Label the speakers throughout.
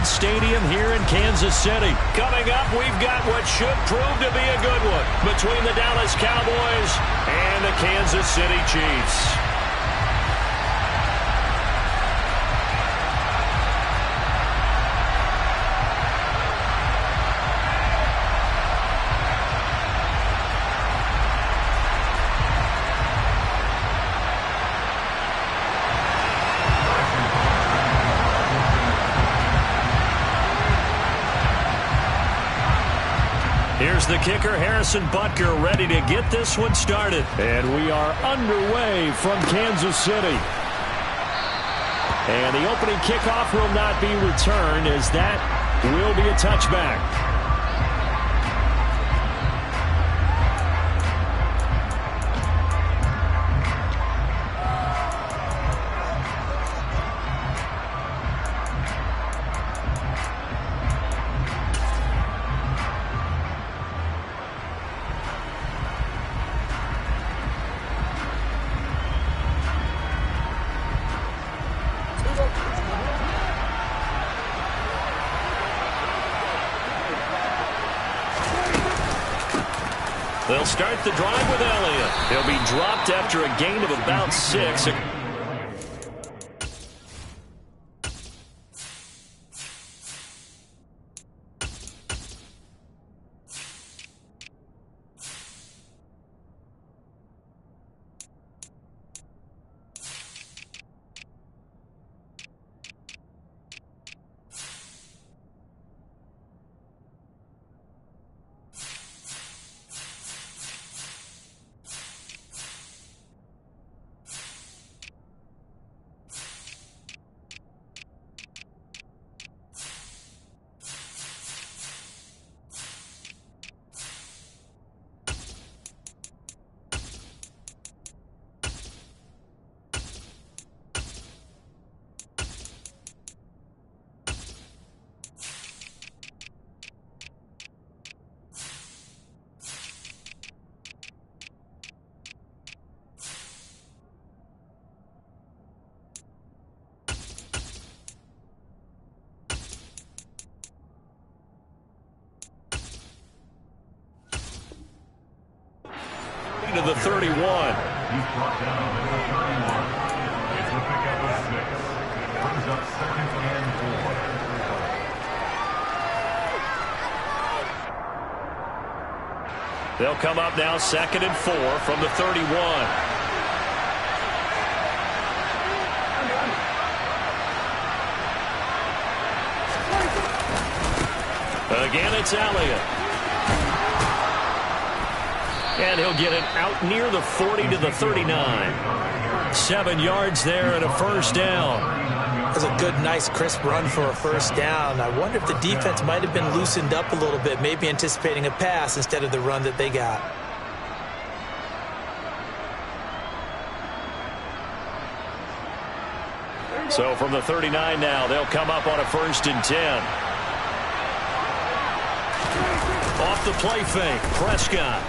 Speaker 1: Arrowhead Stadium here in Kansas City. Coming up, we've got what should prove to be a good one between the Dallas Cowboys and the Kansas City Chiefs. Here's the kicker, Harrison Butker, ready to get this one started. And we are underway from Kansas City. And the opening kickoff will not be returned, as that will be a touchback. They'll start the drive with Elliott. He'll be dropped after a gain of about 6. To the 31.
Speaker 2: He's brought down at the 31. It's a pickup of 6. Brings up 2nd and 4.
Speaker 1: They'll come up now 2nd and 4 from the 31. Again, it's Elliott. And he'll get it out near the 40 to the 39. 7 yards there and a first down.
Speaker 3: That's a good, nice, crisp run for a first down. I wonder if the defense might have been loosened up a little bit, maybe anticipating a pass instead of the run that they got.
Speaker 1: So from the 39 now, they'll come up on a 1st and 10. Off the play fake, Prescott.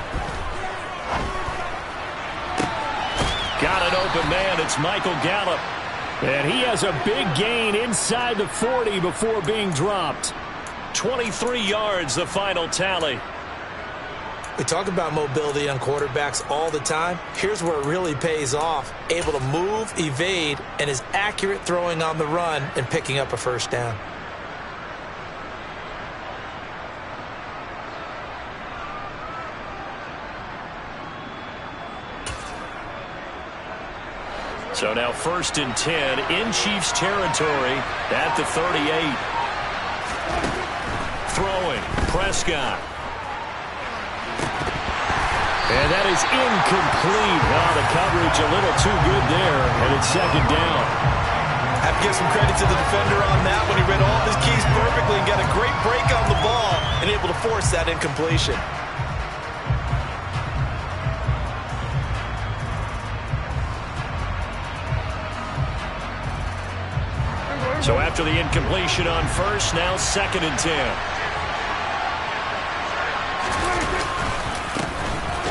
Speaker 1: Got an open man. It's Michael Gallup. And he has a big gain inside the 40 before being dropped. 23 yards, the final tally.
Speaker 3: We talk about mobility on quarterbacks all the time. Here's where it really pays off. Able to move, evade, and is accurate throwing on the run and picking up a first down.
Speaker 1: So now 1st and 10 in Chiefs territory at the 38. Throwing, Prescott. And that is incomplete. Oh, the coverage a little too good there, and it's 2nd down.
Speaker 4: I have to give some credit to the defender on that when he read all of his keys perfectly and got a great break on the ball and able to force that incompletion.
Speaker 1: So after the incompletion on 1st, now 2nd and 10.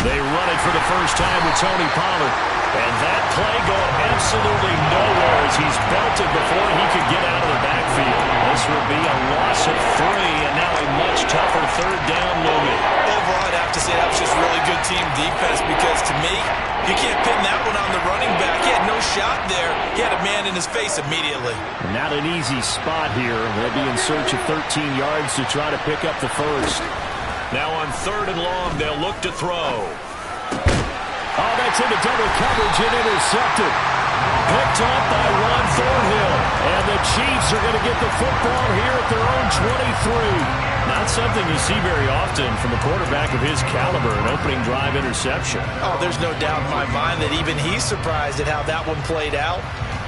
Speaker 1: They run it for the first time with Tony Pollard. And that play going absolutely nowhere as he's belted before he could get out of the backfield. This would be a loss of 3, and now a much tougher third down looming.
Speaker 4: Overall, I'd have to say that was just really good team defense because, to me, you can't pin that one on the running back. He had no shot there. He had a man in his face immediately.
Speaker 1: Not an easy spot here. They'll be in search of 13 yards to try to pick up the first. Now on 3rd and long, they'll look to throw. Oh, that's into double coverage and intercepted. Picked up by Ron Thornhill. And the Chiefs are going to get the football here at their own 23. Not something you see very often from a quarterback of his caliber, an opening drive interception.
Speaker 4: Oh, there's no doubt in my mind that even he's surprised at how that one played out.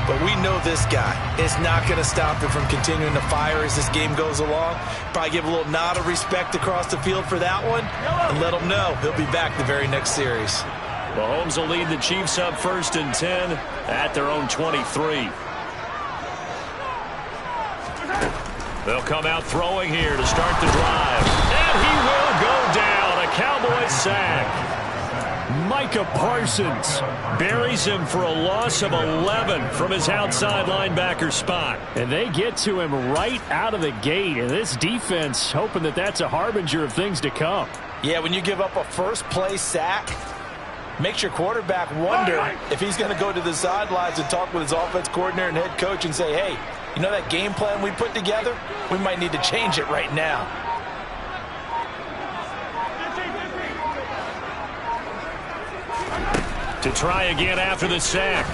Speaker 4: But we know this guy is not going to stop him from continuing to fire as this game goes along. Probably give a little nod of respect across the field for that one and let him know he'll be back the very next series.
Speaker 1: Mahomes will lead the Chiefs up 1st and 10 at their own 23. They'll come out throwing here to start the drive. And he will go down. A Cowboys sack. Micah Parsons buries him for a loss of 11 from his outside linebacker spot. And they get to him right out of the gate. And this defense hoping that that's a harbinger of things to come.
Speaker 4: Yeah, when you give up a first-play sack, makes your quarterback wonder if he's going to go to the sidelines and talk with his offense coordinator and head coach and say, hey, you know that game plan we put together? We might need to change it right now.
Speaker 1: To try again after the sack.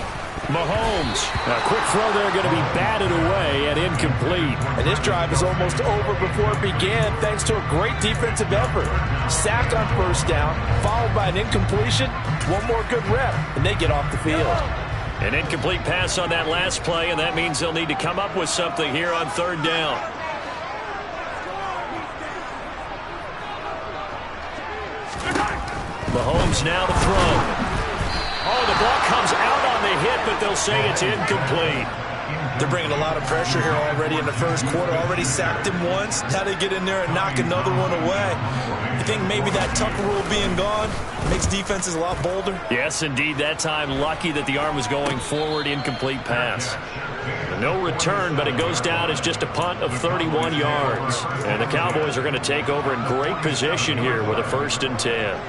Speaker 1: Mahomes. A quick throw there going to be batted away and incomplete.
Speaker 4: And this drive is almost over before it began thanks to a great defensive effort. Sack on 1st down, followed by an incompletion. One more good rep, and they get off the field.
Speaker 1: An incomplete pass on that last play, and that means they'll need to come up with something here on 3rd down. Mahomes now to throw. Oh, the ball comes out on the hit, but they'll say it's incomplete.
Speaker 4: They're bringing a lot of pressure here already in the first quarter. Already sacked him once. Now they get in there and knock another one away. You think maybe that Tucker rule being gone makes defenses a lot bolder?
Speaker 1: Yes, indeed. That time, lucky that the arm was going forward. Incomplete pass. No return, but it goes down as just a punt of 31 yards. And the Cowboys are going to take over in great position here with a 1st and 10.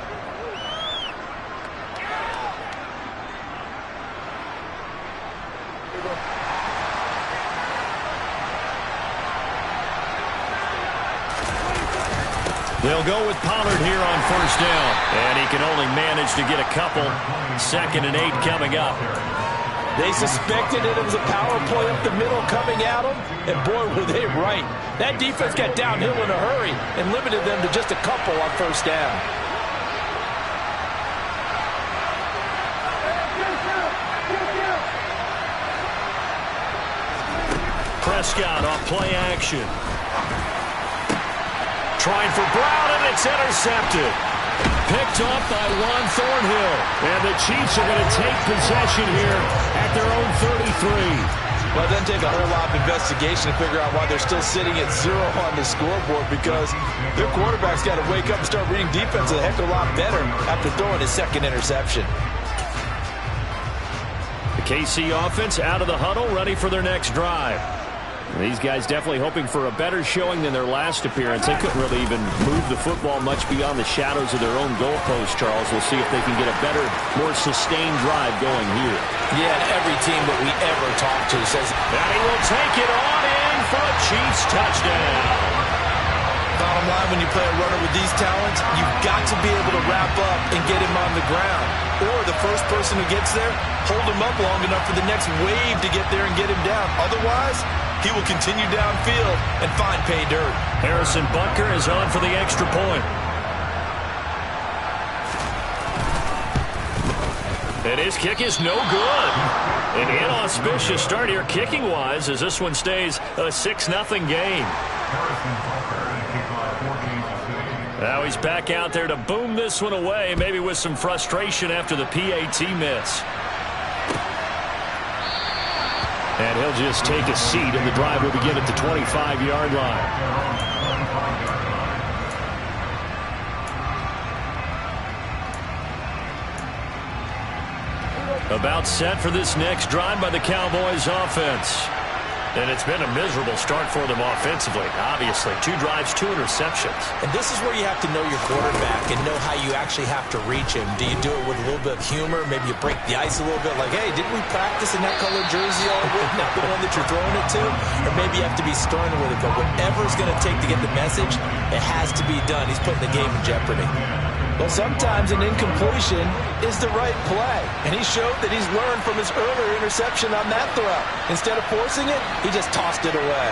Speaker 1: They'll go with Pollard here on 1st down. And he can only manage to get a couple. 2nd and 8 coming up.
Speaker 4: They suspected it was a power play up the middle coming at them. And boy, were they right. That defense got downhill in a hurry and limited them to just a couple on 1st down.
Speaker 1: Prescott off play action. Trying for Brown, and it's intercepted. Picked off by Ron Thornhill. And the Chiefs are going to take possession here at their own 33.
Speaker 4: Well, it doesn't take a whole lot of investigation to figure out why they're still sitting at 0 on the scoreboard, because their quarterback's got to wake up and start reading defense a heck of a lot better after throwing his 2nd interception.
Speaker 1: The KC offense out of the huddle, ready for their next drive. These guys definitely hoping for a better showing than their last appearance. They couldn't really even move the football much beyond the shadows of their own goalpost, Charles. We'll see if they can get a better, more sustained drive going here.
Speaker 4: Yeah, and every team that we ever talk to says
Speaker 1: that he will take it on in for a Chiefs touchdown.
Speaker 4: Bottom line, when you play a runner with these talents, you've got to be able to wrap up and get him on the ground. Or the first person who gets there, hold him up long enough for the next wave to get there and get him down. Otherwise, he will continue downfield and find pay dirt.
Speaker 1: Harrison Butker is on for the extra point. And his kick is no good. An inauspicious start here kicking-wise as this one stays a 6-0 game. Now he's back out there to boom this one away, maybe with some frustration after the PAT miss. And he'll just take a seat, and the drive will begin at the 25-yard line. About set for this next drive by the Cowboys offense. And it's been a miserable start for them offensively, obviously. 2 drives, 2 interceptions.
Speaker 3: And this is where you have to know your quarterback and know how you actually have to reach him. Do you do it with a little bit of humor? Maybe you break the ice a little bit, like, hey, didn't we practice in that colored jersey all week, not the one that you're throwing it to? Or maybe you have to be stern with it. But whatever it's going to take to get the message, it has to be done. He's putting the game in jeopardy.
Speaker 4: Well, sometimes an incompletion is the right play. And he showed that he's learned from his earlier interception on that throw. Instead of forcing it, he just tossed it away.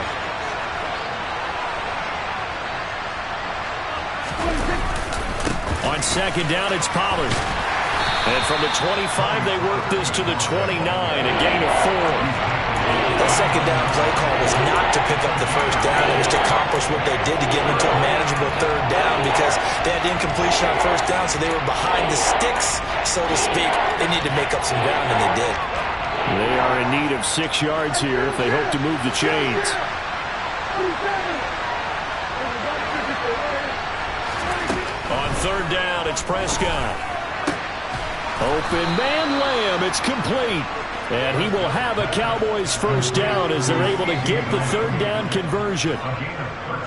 Speaker 1: On second down, it's Pollard. And from the 25, they work this to the 29, a gain of 4.
Speaker 3: That second down play call was not to pick up the first down. It was to accomplish what they did to get into a manageable third down because they had incompletion on first down, so they were behind the sticks, so to speak. They need to make up some ground, and they did.
Speaker 1: They are in need of 6 yards here if they hope to move the chains. On third down, it's Prescott. Open man, Lamb. It's complete. And he will have a Cowboys first down as they're able to get the third down conversion.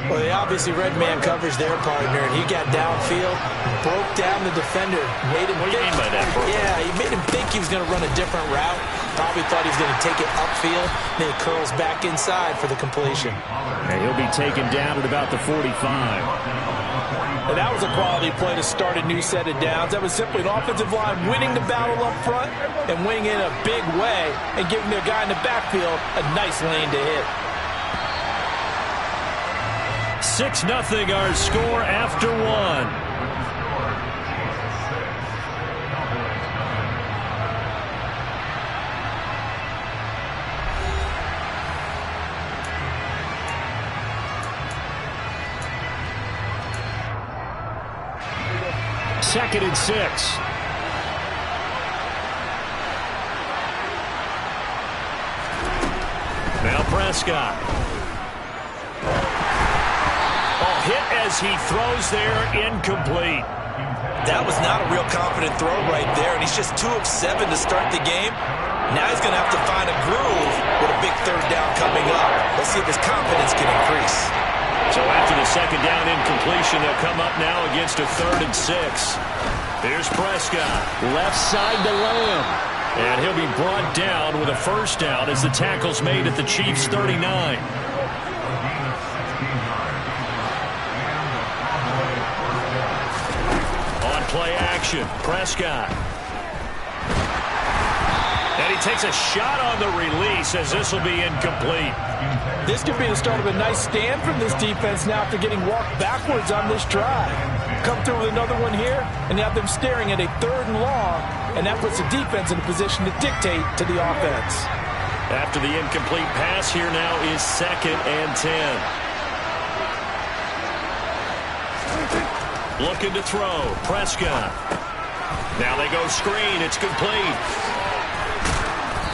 Speaker 3: Well, they obviously read man coverage their partner, and he got downfield, broke down the defender, made him
Speaker 1: What do you mean by that, bro?
Speaker 3: Yeah, he made him think he was going to run a different route. Probably thought he was going to take it upfield. Then he curls back inside for the completion.
Speaker 1: And he'll be taken down at about the 45.
Speaker 4: And that was a quality play to start a new set of downs. That was simply an offensive line winning the battle up front and winning in a big way and giving their guy in the backfield a nice lane to hit.
Speaker 1: 6-0 our score after 1. Second and 6. Now Prescott. Hit as he throws there, incomplete.
Speaker 4: That was not a real confident throw right there, and he's just 2 of 7 to start the game. Now he's going to have to find a groove with a big third down coming up. Let's see if his confidence can increase.
Speaker 1: So after the second down incompletion, they'll come up now against a 3rd and 6. Here's Prescott. Left side to Lamb. And he'll be brought down with a first down as the tackle's made at the Chiefs' 39. On play action, Prescott. And he takes a shot on the release as this will be incomplete.
Speaker 4: This could be the start of a nice stand from this defense now after getting walked backwards on this drive. Come through with another one here, and you have them staring at a 3rd and long, and that puts the defense in a position to dictate to the offense.
Speaker 1: After the incomplete pass, here now is 2nd and 10. Looking to throw, Prescott. Now they go screen, it's complete.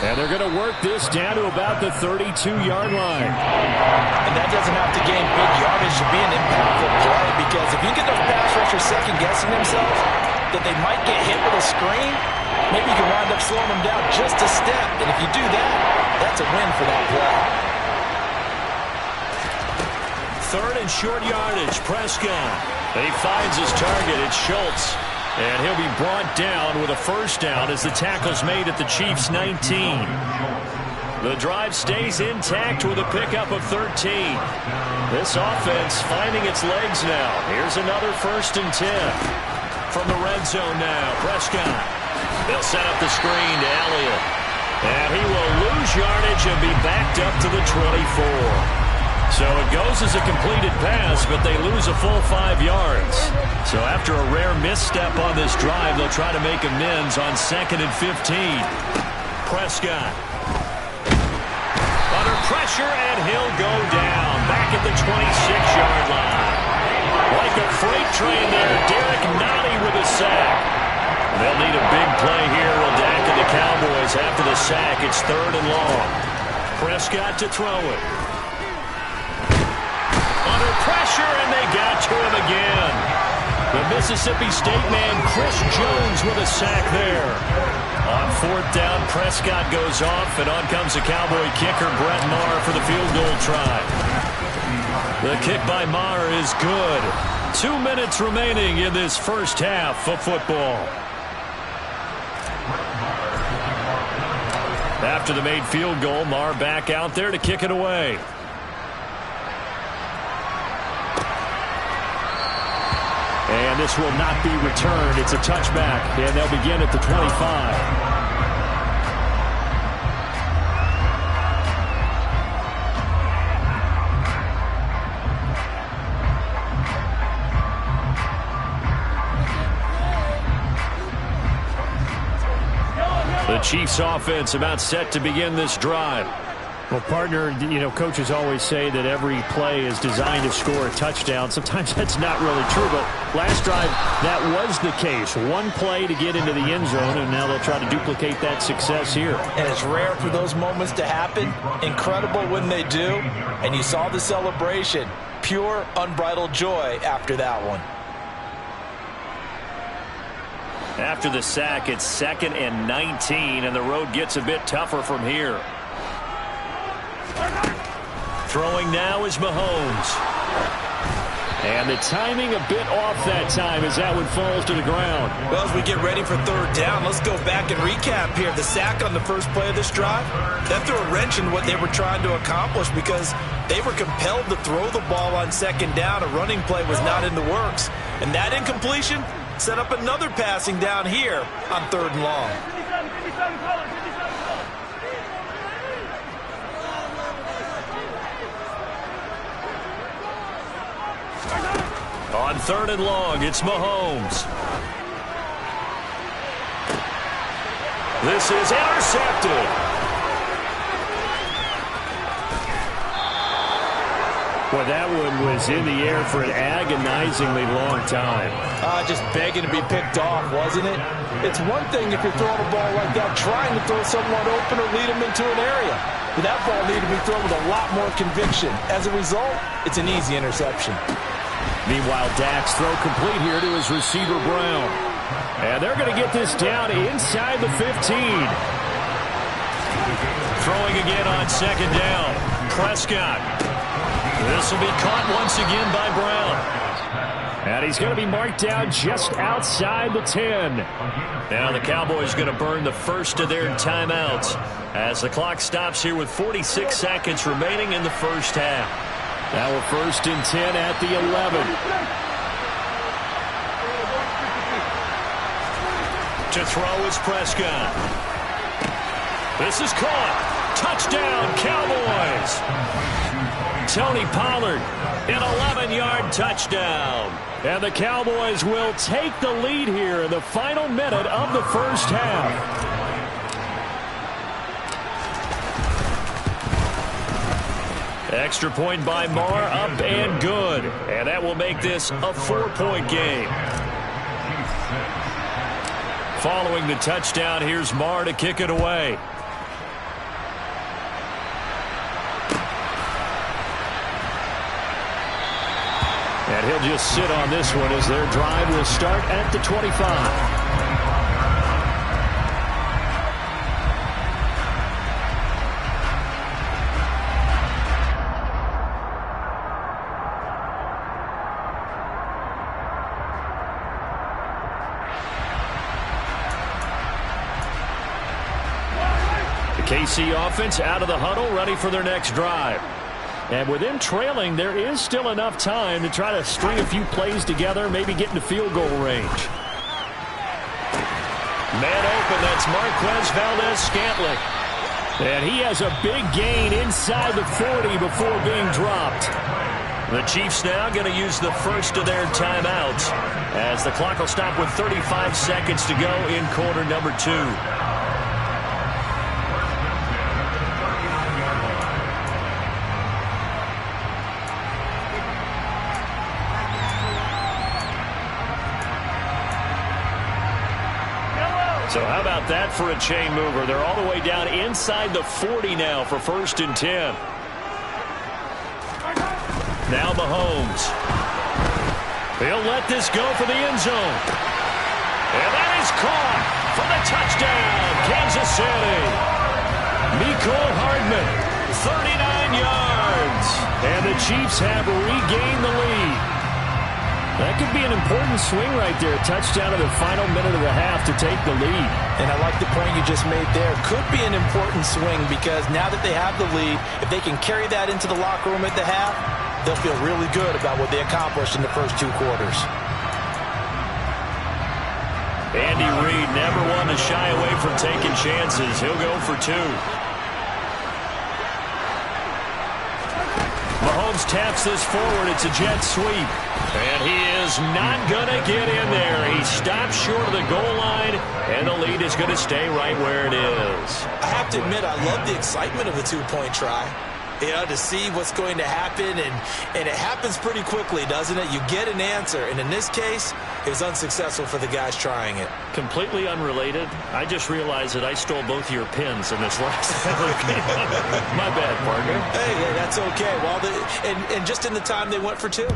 Speaker 1: And they're going to work this down to about the 32-yard line.
Speaker 4: And that doesn't have to gain big yardage to be an impactful play, because if you get those pass rushers second-guessing themselves that they might get hit with a screen, maybe you can wind up slowing them down just a step. And if you do that, that's a win for that play.
Speaker 1: 3rd and short yardage, Prescott. And he finds his target, it's Schultz. And he'll be brought down with a first down as the tackle's made at the Chiefs' 19. The drive stays intact with a pickup of 13. This offense finding its legs now. Here's another 1st and 10. From the red zone now, Prescott. They'll set up the screen to Elliott. And he will lose yardage and be backed up to the 24. So it goes as a completed pass, but they lose a full 5 yards. So after a rare misstep on this drive, they'll try to make amends on 2nd and 15. Prescott. Under pressure, and he'll go down. Back at the 26-yard line. Like a freight train there, Derek Nottie with a sack. They'll need a big play here, will Dak and the Cowboys after the sack. It's 3rd and long. Prescott to throw it. Under pressure, and they got to him again. The Mississippi State man, Chris Jones, with a sack there. On fourth down, Prescott goes off, and on comes the Cowboy kicker, Brett Maher, for the field goal try. The kick by Maher is good. 2 minutes remaining in this first half of football. After the made field goal, Maher back out there to kick it away. And this will not be returned. It's a touchback, and they'll begin at the 25. The Chiefs offense about set to begin this drive. Well, partner, coaches always say that every play is designed to score a touchdown. Sometimes that's not really true, but last drive, that was the case. One play to get into the end zone, and now they'll try to duplicate that success here.
Speaker 4: And it's rare for those moments to happen. Incredible when they do. And you saw the celebration. Pure, unbridled joy after that one.
Speaker 1: After the sack, it's 2nd and 19, and the road gets a bit tougher from here. Throwing now is Mahomes. And the timing a bit off that time as that one falls to the ground.
Speaker 4: Well, as we get ready for third down, let's go back and recap here. The sack on the first play of this drive, that threw a wrench in what they were trying to accomplish because they were compelled to throw the ball on second down. A running play was not in the works. And that incompletion set up another passing down here on third and long.
Speaker 1: On third and long, it's Mahomes. This is intercepted. Well, that one was in the air for an agonizingly long time.
Speaker 4: Just begging to be picked off, wasn't it? It's one thing if you're throwing a ball like that, trying to throw someone open or lead them into an area. But that ball needed to be thrown with a lot more conviction. As a result, it's an easy interception.
Speaker 1: Meanwhile, Dak's throw complete here to his receiver, Brown. And they're going to get this down inside the 15. Throwing again on second down. Prescott. This will be caught once again by Brown. And he's going to be marked down just outside the 10. Now the Cowboys going to burn the first of their timeouts as the clock stops here with 46 seconds remaining in the first half. Now we're 1st and 10 at the 11. To throw is Prescott. This is caught. Touchdown, Cowboys. Tony Pollard, an 11-yard touchdown. And the Cowboys will take the lead here in the final minute of the first half. Extra point by Maher, up and good. And that will make this a 4-point game. Following the touchdown, here's Maher to kick it away. And he'll just sit on this one as their drive will start at the 25. KC offense out of the huddle, ready for their next drive. And with them trailing, there is still enough time to try to string a few plays together, maybe get into field goal range. Man open, that's Marquez Valdes-Scantling. And he has a big gain inside the 40 before being dropped. The Chiefs now going to use the first of their timeouts as the clock will stop with 35 seconds to go in quarter number 2. So how about that for a chain mover? They're all the way down inside the 40 now for 1st and 10. Now Mahomes. He'll let this go for the end zone. And that is caught for the touchdown, Kansas City. Mecole Hardman, 39 yards. And the Chiefs have regained the lead. That could be an important swing right there. Touchdown in the final minute of the half to take the lead.
Speaker 3: And I like the point you just made there. Could be an important swing because now that they have the lead, if they can carry that into the locker room at the half, they'll feel really good about what they accomplished in the first 2 quarters.
Speaker 1: Andy Reid never one to shy away from taking chances. He'll go for 2. Mahomes taps this forward. It's a jet sweep. And he is not going to get in there. He stops short of the goal line, and the lead is going to stay right where it is.
Speaker 3: I have to admit, I love the excitement of the 2-point try. You know, to see what's going to happen, and it happens pretty quickly, doesn't it? You get an answer, and in this case, it was unsuccessful for the guys trying it.
Speaker 1: Completely unrelated. I just realized that I stole both of your pins in this last game. My bad, partner.
Speaker 3: Hey, that's okay. Well, and just in the time they went for 2.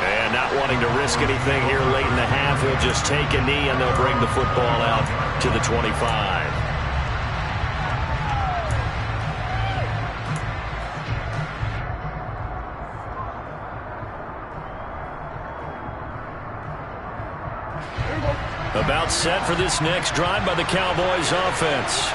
Speaker 1: And not wanting to risk anything here late in the half, he'll just take a knee and they'll bring the football out to the 25. About set for this next drive by the Cowboys offense.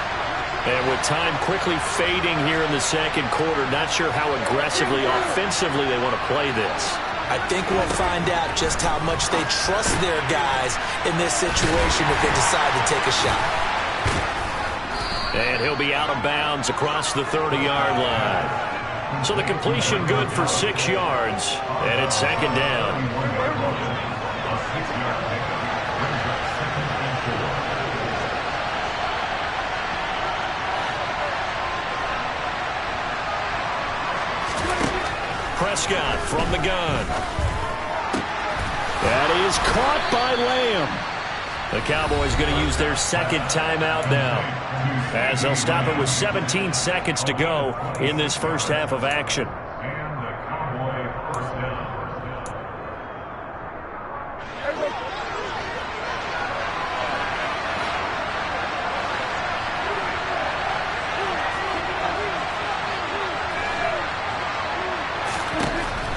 Speaker 1: And with time quickly fading here in the second quarter, not sure how aggressively, offensively they want to play this.
Speaker 3: I think we'll find out just how much they trust their guys in this situation if they decide to take a shot.
Speaker 1: And he'll be out of bounds across the 30-yard line. So the completion good for 6 yards, and it's second down. Prescott from the gun. That is caught by Lamb. The Cowboys going to use their second timeout now, as they'll stop it with 17 seconds to go in this first half of action.
Speaker 2: And the Cowboy first down.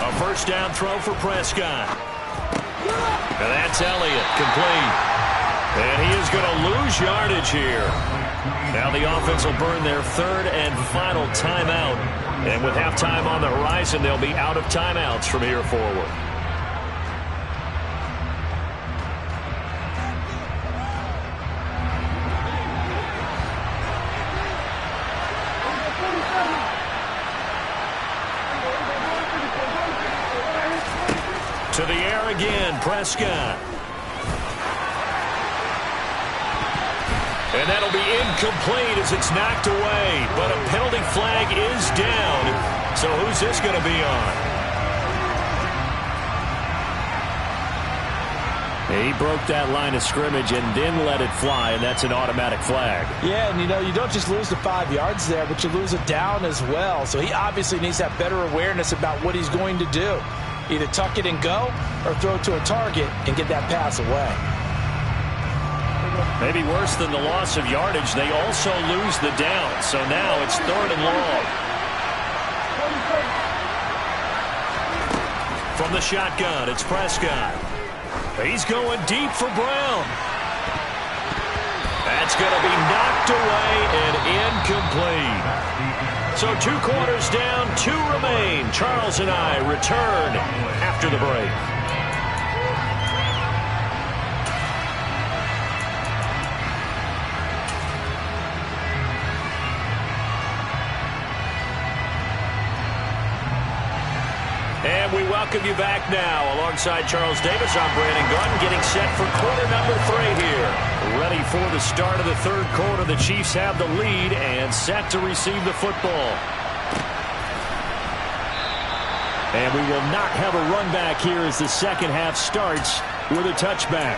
Speaker 1: A first down throw for Prescott. And that's Elliott, complete. And he is going to lose yardage here. Now the offense will burn their third and final timeout. And with halftime on the horizon, they'll be out of timeouts from here forward. To the air again, Prescott. And that'll be incomplete as it's knocked away. But a penalty flag is down. So who's this going to be on? He broke that line of scrimmage and then let it fly, and that's an automatic flag.
Speaker 3: Yeah, and you don't just lose the 5 yards there, but you lose it down as well. So he obviously needs to have better awareness about what he's going to do. Either tuck it and go or throw it to a target and get that pass away.
Speaker 1: Maybe worse than the loss of yardage, they also lose the down. So now it's third and long. From the shotgun, it's Prescott. He's going deep for Brown. That's going to be knocked away and incomplete. So 2 quarters down, 2 remain. Charles and I return after the break. And we welcome you back now. Alongside Charles Davis, I'm Brandon Gunn, getting set for quarter number 3 here. Ready for the start of the third quarter. The Chiefs have the lead and set to receive the football. And we will not have a run back here as the second half starts with a touchback.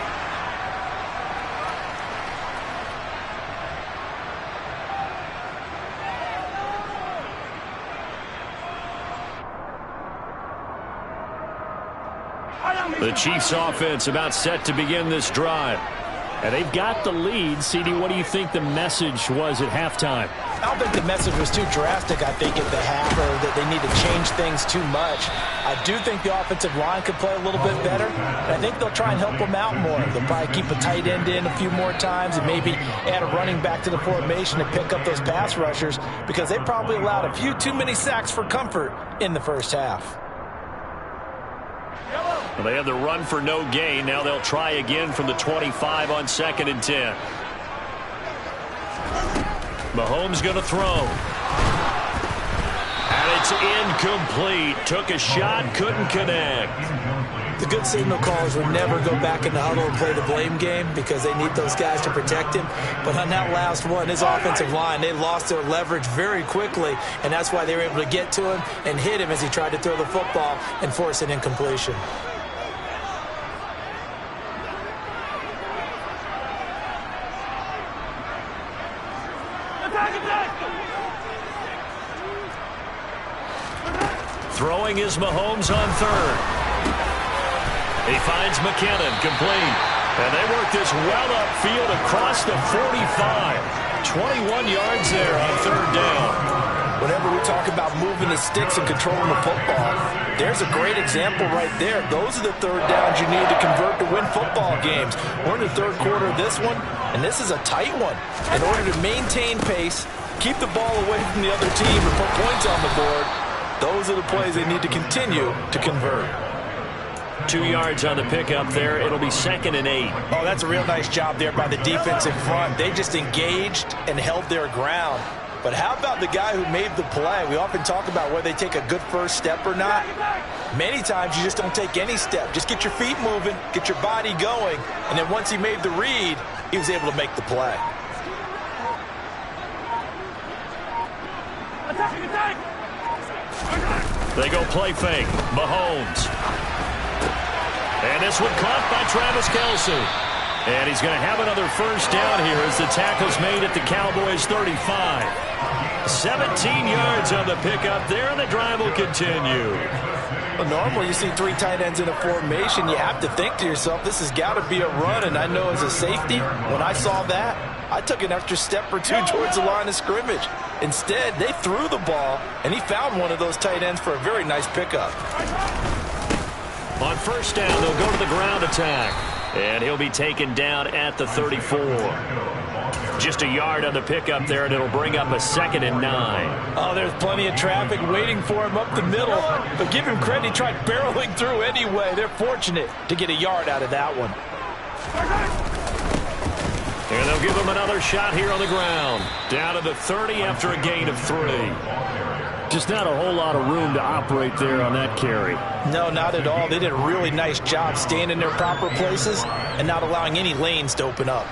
Speaker 1: The Chiefs offense about set to begin this drive. And they've got the lead. CD, what do you think the message was at halftime?
Speaker 3: I don't think the message was too drastic, I think, at the half, or that they need to change things too much. I do think the offensive line could play a little bit better, and I think they'll try and help them out more. They'll probably keep a tight end in a few more times and maybe add a running back to the formation to pick up those pass rushers, because they probably allowed a few too many sacks for comfort in the first half.
Speaker 1: Well, they have the run for no gain. Now they'll try again from the 25 on 2nd and 10. Mahomes going to throw. And it's incomplete. Took a shot, couldn't connect.
Speaker 3: The good signal callers would never go back in the huddle and play the blame game because they need those guys to protect him. But on that last one, his offensive line, they lost their leverage very quickly, and that's why they were able to get to him and hit him as he tried to throw the football and force an incompletion.
Speaker 1: Throwing is Mahomes on 3rd. He finds McKinnon, complete. And they work this well upfield across the 45. 21 yards there on 3rd down.
Speaker 3: Whenever we talk about moving the sticks and controlling the football, there's a great example right there. Those are the 3rd downs you need to convert to win football games. We're in the 3rd quarter of this one, and this is a tight one. In order to maintain pace, keep the ball away from the other team and put points on the board, those are the plays they need to continue to convert.
Speaker 1: 2 yards on the pickup there. It'll be 2nd and 8.
Speaker 3: Oh, that's a real nice job there by the defense in front. They just engaged and held their ground. But how about the guy who made the play? We often talk about whether they take a good first step or not. Many times you just don't take any step. Just get your feet moving, get your body going, and then once he made the read, he was able to make the play.
Speaker 1: They go play fake. Mahomes. And this one caught by Travis Kelce. And he's going to have another first down here as the tackle's made at the Cowboys' 35. 17 yards on the pickup there, and the drive will continue.
Speaker 3: Well, normally you see 3 tight ends in a formation. You have to think to yourself, this has got to be a run. And I know as a safety, when I saw that, I took an extra step or two towards the line of scrimmage. Instead, they threw the ball, and he found one of those tight ends for a very nice pickup.
Speaker 1: On first down, they'll go to the ground attack. And he'll be taken down at the 34. Just a yard on the pickup there, and it'll bring up a 2nd and 9.
Speaker 3: Oh, there's plenty of traffic waiting for him up the middle. But give him credit, he tried barreling through anyway. They're fortunate to get a yard out of that one.
Speaker 1: And they'll give him another shot here on the ground. Down to the 30 after a gain of 3. Just not a whole lot of room to operate there on that carry.
Speaker 3: No, not at all. They did a really nice job staying in their proper places and not allowing any lanes to open up.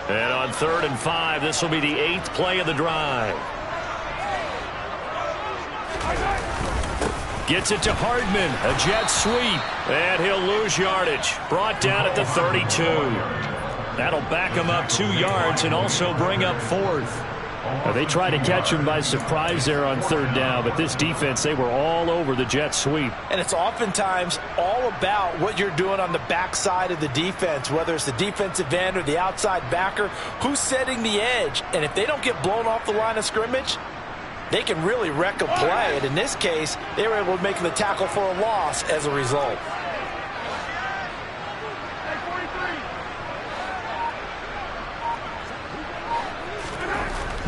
Speaker 1: And on 3rd and 5, this will be the 8th play of the drive. Gets it to Hardman, a jet sweep, and he'll lose yardage. Brought down at the 32. That'll back him up 2 yards and also bring up 4th. They tried to catch him by surprise there on 3rd down, but this defense, they were all over the jet sweep.
Speaker 3: And it's oftentimes all about what you're doing on the backside of the defense, whether it's the defensive end or the outside backer, who's setting the edge. And if they don't get blown off the line of scrimmage, they can really wreck a play. And in this case, they were able to make the tackle for a loss as a result.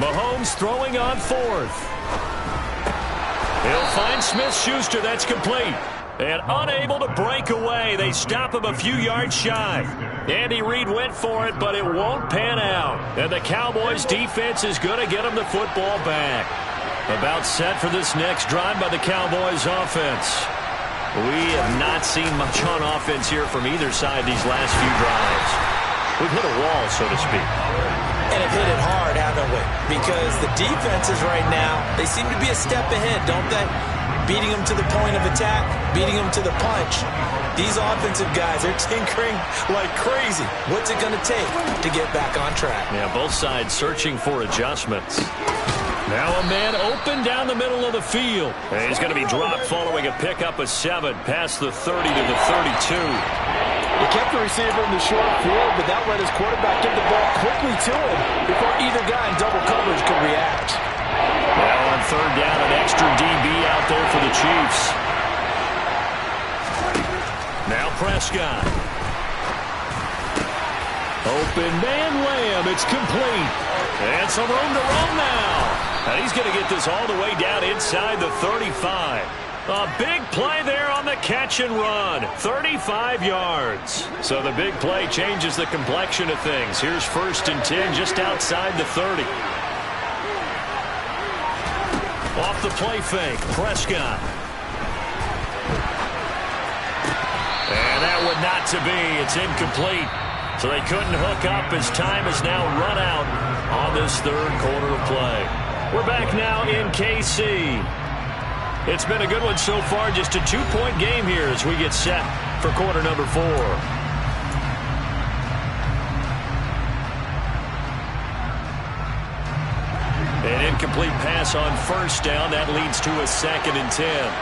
Speaker 1: Mahomes throwing on 4th. He'll find Smith-Schuster. That's complete. And unable to break away. They stop him a few yards shy. Andy Reid went for it, but it won't pan out. And the Cowboys defense is going to get him the football back. About set for this next drive by the Cowboys offense. We have not seen much on offense here from either side these last few drives. We've hit a wall, so to speak.
Speaker 3: And have hit it hard, haven't we? Because the defenses right now, they seem to be a step ahead, don't they? Beating them to the point of attack, beating them to the punch. These offensive guys, they're tinkering like crazy. What's it going to take to get back on track?
Speaker 1: Yeah, both sides searching for adjustments. Now a man open down the middle of the field. And he's going to be dropped following a pickup of 7 past the 30 to the 32.
Speaker 4: He kept the receiver in the short field, but that let his quarterback get the ball quickly to him before either guy in double coverage could react.
Speaker 1: Now on 3rd down, an extra DB out there for the Chiefs. Now Prescott. Open man Lamb. It's complete. And some room to run now. And he's going to get this all the way down inside the 35. A big play there on the catch and run. 35 yards. So the big play changes the complexion of things. Here's 1st and 10 just outside the 30. Off the play fake, Prescott. And that would not to be. It's incomplete. So they couldn't hook up as time has now run out on this 3rd quarter of play. We're back now in KC. It's been a good one so far. Just a 2-point game here as we get set for quarter number 4. An incomplete pass on 1st down. That leads to a 2nd and 10.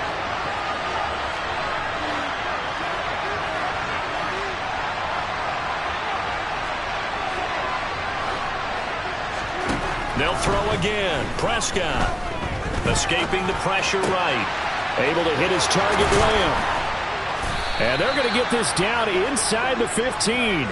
Speaker 1: They'll throw again. Prescott escaping the pressure right. Able to hit his target, Lamb. And they're going to get this down inside the 15.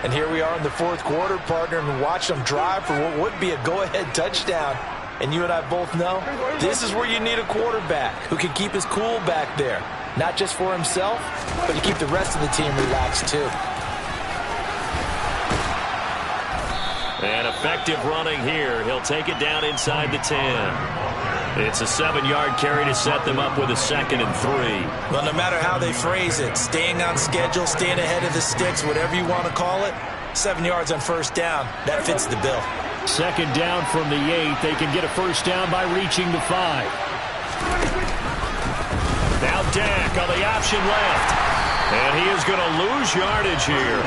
Speaker 4: And here we are in the 4th quarter, partner, and watch them drive for what would be a go-ahead touchdown. And you and I both know this is where you need a quarterback who can keep his cool back there. Not just for himself, but to keep the rest of the team relaxed too.
Speaker 1: And effective running here. He'll take it down inside the 10. It's a 7-yard carry to set them up with a 2nd and 3.
Speaker 4: Well, no matter how they phrase it, staying on schedule, staying ahead of the sticks, whatever you want to call it, 7 yards on 1st down, that fits the bill.
Speaker 1: 2nd down from the 8. They can get a 1st down by reaching the 5. Now Dak on the option left. And he is going to lose yardage here.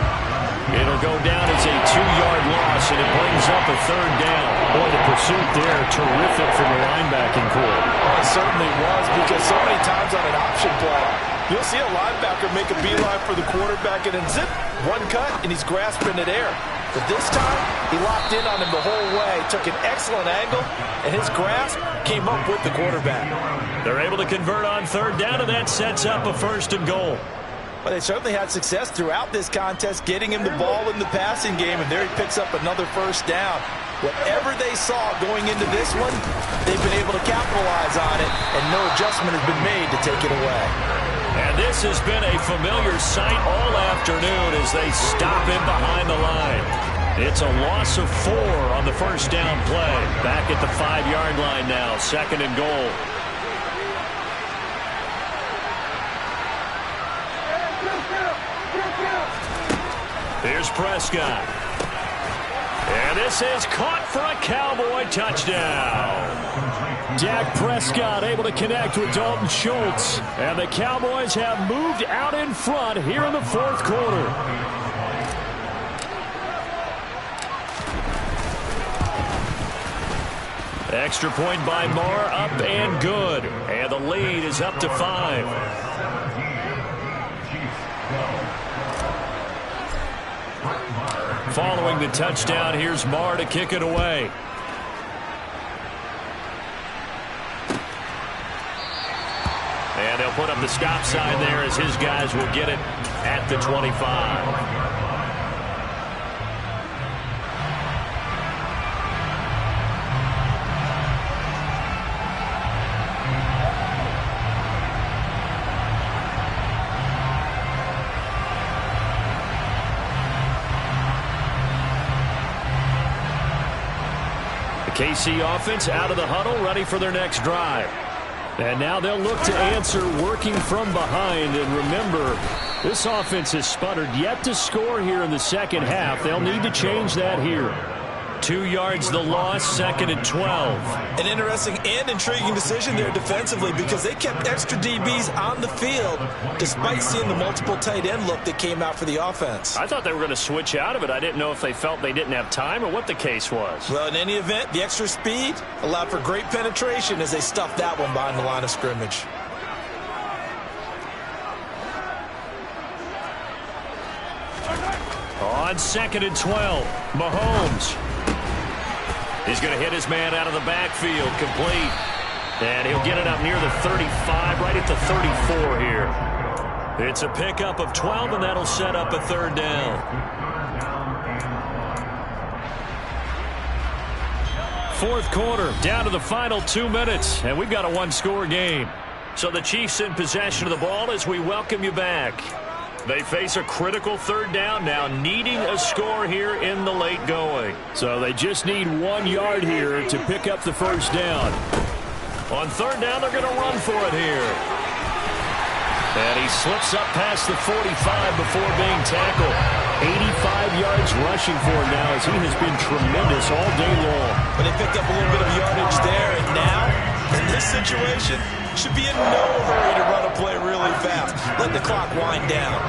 Speaker 1: It'll go down as a 2-yard loss, and it brings up a 3rd down. Boy, the pursuit there, terrific from the linebacking corps.
Speaker 4: It certainly was, because so many times on an option play, you'll see a linebacker make a beeline for the quarterback, and then zip, one cut, and he's grasping at air. But this time, he locked in on him the whole way, took an excellent angle, and his grasp came up with the quarterback.
Speaker 1: They're able to convert on 3rd down, and that sets up a 1st and goal.
Speaker 4: But they certainly had success throughout this contest, getting him the ball in the passing game, and there he picks up another 1st down. Whatever they saw going into this one, they've been able to capitalize on it, and no adjustment has been made to take it away.
Speaker 1: And this has been a familiar sight all afternoon as they stop him behind the line. It's a loss of 4 on the 1st down play. Back at the 5-yard line now, 2nd and goal. Here's Prescott. And this is caught for a Cowboy touchdown. Dak Prescott able to connect with Dalton Schultz. And the Cowboys have moved out in front here in the 4th quarter. Extra point by Marr, up and good. And the lead is up to 5. Following the touchdown, here's Marr to kick it away. And they'll put up the stop sign there as his guys will get it at the 25. KC offense out of the huddle, ready for their next drive. And now they'll look to answer working from behind. And remember, this offense has sputtered yet to score here in the 2nd half. They'll need to change that here. 2 yards the loss, 2nd and 12.
Speaker 4: An interesting and intriguing decision there defensively because they kept extra DBs on the field despite seeing the multiple tight end look that came out for the offense.
Speaker 1: I thought they were going to switch out of it. I didn't know if they felt they didn't have time or what the case was.
Speaker 4: Well, in any event, the extra speed allowed for great penetration as they stuffed that one behind the line of scrimmage.
Speaker 1: On 2nd and 12, Mahomes. He's going to hit his man out of the backfield, complete. And he'll get it up near the 35, right at the 34 here. It's a pickup of 12, and that'll set up a 3rd down. 4th quarter, down to the final 2 minutes, and we've got a 1-score game. So the Chiefs in possession of the ball as we welcome you back. They face a critical 3rd down now, needing a score here in the late going. So they just need 1 yard here to pick up the 1st down. On 3rd down, they're going to run for it here. And he slips up past the 45 before being tackled. 85 yards rushing for him now as he has been tremendous all day long.
Speaker 4: But they picked up a little bit of yardage there, and now, in this situation, should be in no hurry to run a play really fast. Let the clock wind down.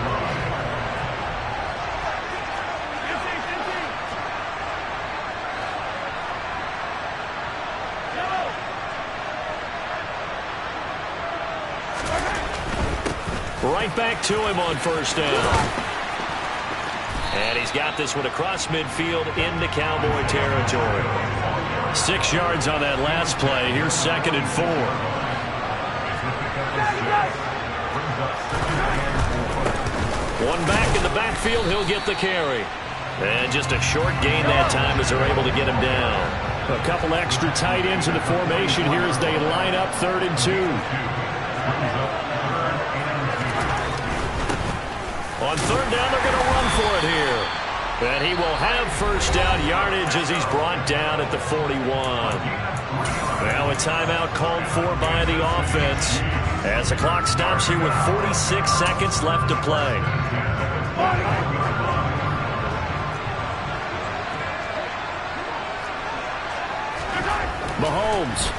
Speaker 1: Right back to him on 1st down. And he's got this one across midfield into Cowboy territory. 6 yards on that last play. Here's 2nd and 4. One back in the backfield. He'll get the carry. And just a short gain that time as they're able to get him down. A couple extra tight ends in the formation here as they line up 3rd and 2. On 3rd down, they're going to run for it here. And he will have 1st down yardage as he's brought down at the 41. Now a timeout called for by the offense as the clock stops here with 46 seconds left to play. Mahomes.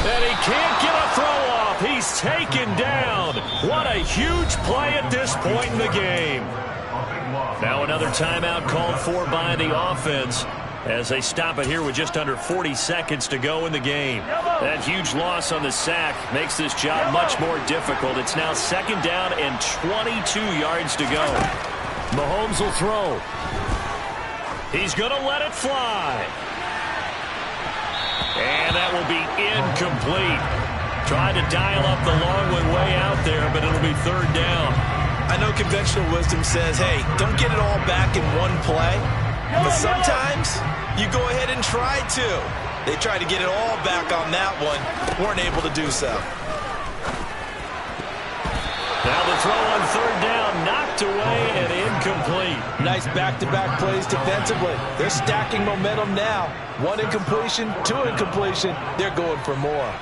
Speaker 1: And he can't get a throw off. He's taken down. What a huge play at this point in the game. Now another timeout called for by the offense as they stop it here with just under 40 seconds to go in the game. That huge loss on the sack makes this job much more difficult. It's now 2nd down and 22 yards to go. Mahomes will throw. He's going to let it fly. And that will be incomplete. Tried to dial up the long way out there, but it'll be 3rd down.
Speaker 4: I know conventional wisdom says, hey, don't get it all back in one play. But sometimes you go ahead and try to. They tried to get it all back on that one. Weren't able to do so.
Speaker 1: Now the throw on 3rd down, knocked away and incomplete.
Speaker 4: Nice back-to-back plays defensively. They're stacking momentum now. 1 incompletion, 2 incompletion. They're going for more.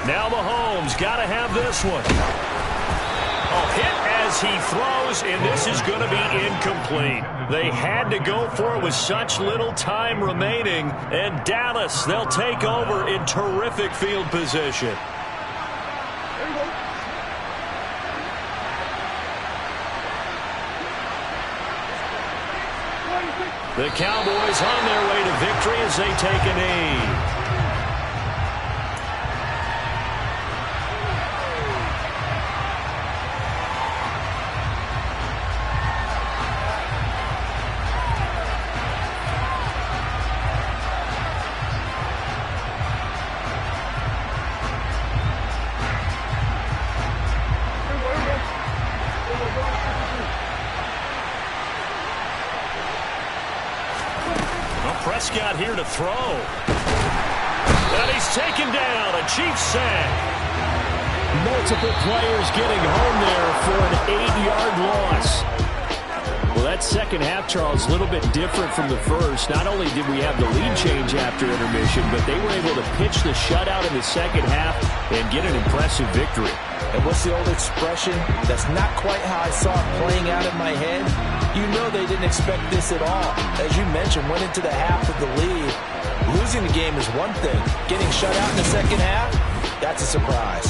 Speaker 1: Now Mahomes got to have this one. Oh, hit as he throws, and this is going to be incomplete. They had to go for it with such little time remaining, and Dallas, they'll take over in terrific field position. The Cowboys on their way to victory as they take a knee. Prescott here to throw. And he's taken down. A Chiefs sack. Multiple players getting home there for an 8-yard loss. Well, that second half, Charles, a little bit different from the first. Not only did we have the lead change after intermission, but they were able to pitch the shutout in the second half and get an impressive victory.
Speaker 3: And what's the old expression? That's not quite how I saw it playing out in my head. You know they didn't expect this at all. As you mentioned, went into the half with the lead. Losing the game is one thing. Getting shut out in the second half, that's a surprise.